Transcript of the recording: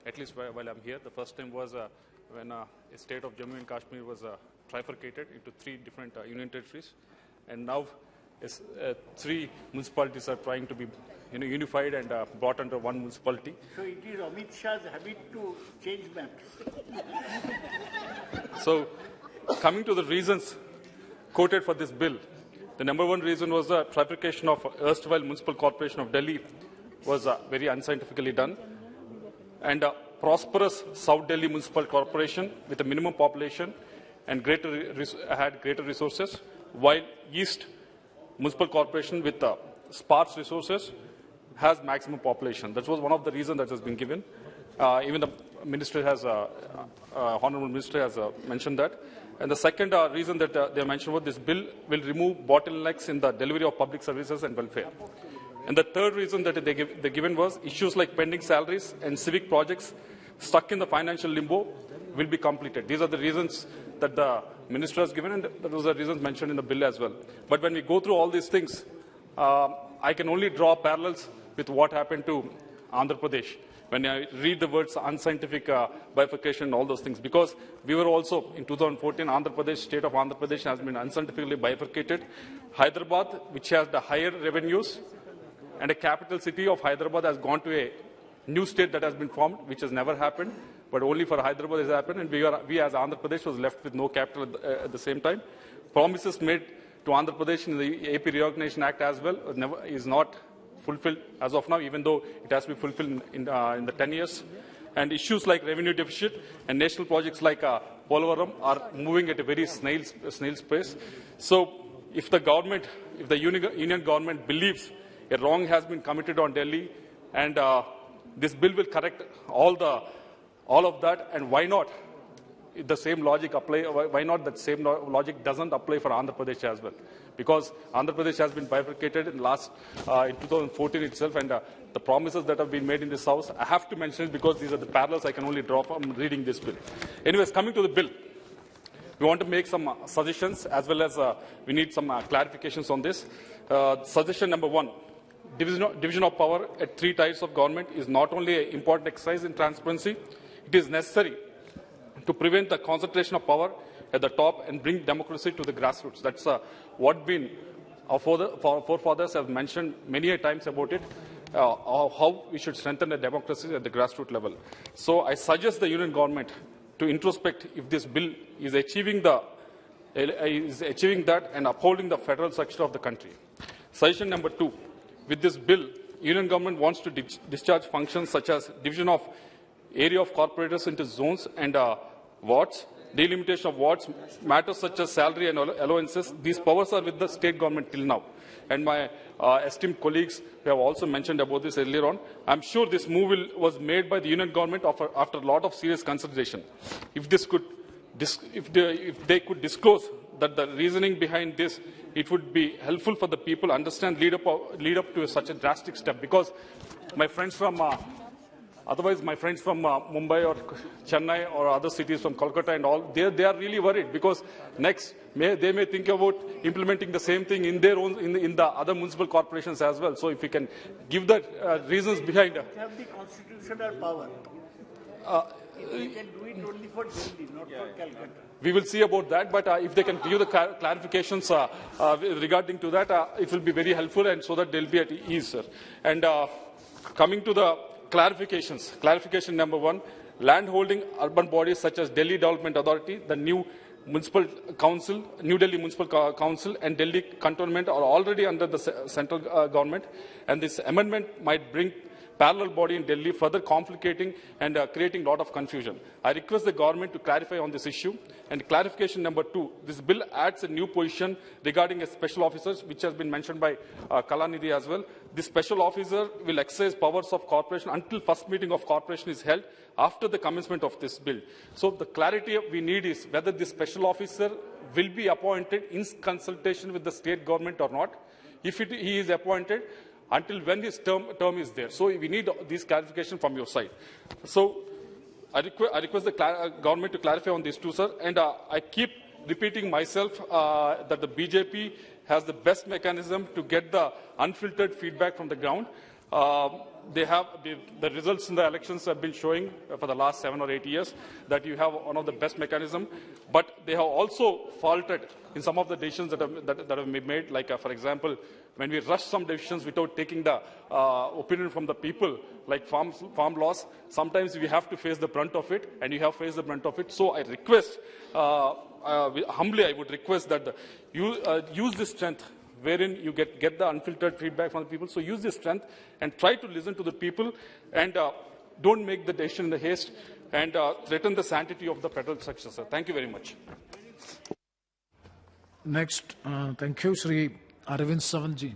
at least while I'm here. The first time was when a state of Jammu and Kashmir was trifurcated into 3 different union territories, and now is, 3 municipalities are trying to be unified and brought under one municipality. So it is Amit Shah's habit to change maps. So coming to the reasons quoted for this bill, the number 1 reason was the trifurcation of erstwhile Municipal Corporation of Delhi was very unscientifically done, and prosperous South Delhi Municipal Corporation with a minimum population and had greater resources, while East Municipal Corporation with sparse resources has maximum population. That was one of the reasons that has been given. Even the minister has, Honourable Minister has mentioned that. And the second reason that they mentioned was this bill will remove bottlenecks in the delivery of public services and welfare. And the third reason that they given was issues like pending salaries and civic projects stuck in the financial limbo will be completed. These are the reasons that the minister has given, and those are reasons mentioned in the bill as well. But when we go through all these things, I can only draw parallels with what happened to Andhra Pradesh when I read the words unscientific bifurcation and all those things, because we were also, in 2014, Andhra Pradesh, state of Andhra Pradesh has been unscientifically bifurcated. Hyderabad, which has the higher revenues, and a capital city of Hyderabad has gone to a new state that has been formed, which has never happened, but only for Hyderabad has happened, and we as Andhra Pradesh was left with no capital at the same time. Promises made to Andhra Pradesh in the AP Reorganization Act as well is not fulfilled as of now, even though it has to be fulfilled in the 10 years. And issues like revenue deficit and national projects like Polavaram are moving at a very snail's pace. So if the government, if the union government believes a wrong has been committed on Delhi, and this bill will correct all of that, and why not? If the same logic apply, why not that same logic doesn't apply for Andhra Pradesh as well? Because Andhra Pradesh has been bifurcated in 2014 itself, and the promises that have been made in this house, I have to mention it because these are the parallels I can only draw from reading this bill. Anyways, coming to the bill, we want to make some suggestions as well as we need some clarifications on this. Suggestion number 1. Division of power at 3 tiers of government is not only an important exercise in transparency, it is necessary to prevent the concentration of power at the top and bring democracy to the grassroots. That's what our forefathers have mentioned many a times about it, how we should strengthen the democracy at the grassroots level. So I suggest the union government to introspect if this bill is achieving that and upholding the federal structure of the country. Suggestion number 2. With this bill, union government wants to discharge functions such as division of area of corporators into zones and wards, delimitation of wards, matters such as salary and allowances. These powers are with the state government till now. And my esteemed colleagues who have also mentioned about this earlier on, I'm sure this move was made by the union government after a lot of serious consideration. If they could disclose that the reasoning behind this, it would be helpful for the people to understand lead up to such a drastic step. Because my friends from otherwise, my friends from Mumbai or Chennai or other cities from Kolkata and all, they are really worried because next they may think about implementing the same thing in their own in the other municipal corporations as well. So if we can give the reasons behind it. Have the constitutional power. We can do it only for Delhi, not for Calcutta. We will see about that, but if they can give the clarifications regarding to that, it will be very helpful, and so that they'll be at ease, sir. And coming to the clarifications. Clarification number 1, land holding urban bodies such as Delhi Development Authority, the new Municipal Council, New Delhi Municipal Council and Delhi Cantonment are already under the central government, and this amendment might bring parallel body in Delhi, further complicating and creating a lot of confusion. I request the government to clarify on this issue. And clarification number 2, this bill adds a new position regarding a special officer, which has been mentioned by Kalanidhi as well. This special officer will exercise powers of corporation until first meeting of corporation is held after the commencement of this bill. So the clarity we need is whether this special officer will be appointed in consultation with the state government or not. If he is appointed, until when his term is there. So we need these clarifications from your side. So I request the government to clarify on these two, sir. And I keep repeating myself that the BJP has the best mechanism to get the unfiltered feedback from the ground. The results in the elections have been showing for the last 7 or 8 years that you have one of the best mechanisms, but they have also faltered in some of the decisions that have been made. Like, for example, when we rush some decisions without taking the opinion from the people, like farm laws, sometimes we have to face the brunt of it, and you have faced the brunt of it. So I request, humbly, I would request that you use this strength wherein you get the unfiltered feedback from the people. So use this strength and try to listen to the people, and don't make the decision in the haste and threaten the sanctity of the federal structure, sir. Thank you very much. Next, thank you, Sri Arvind Savantji.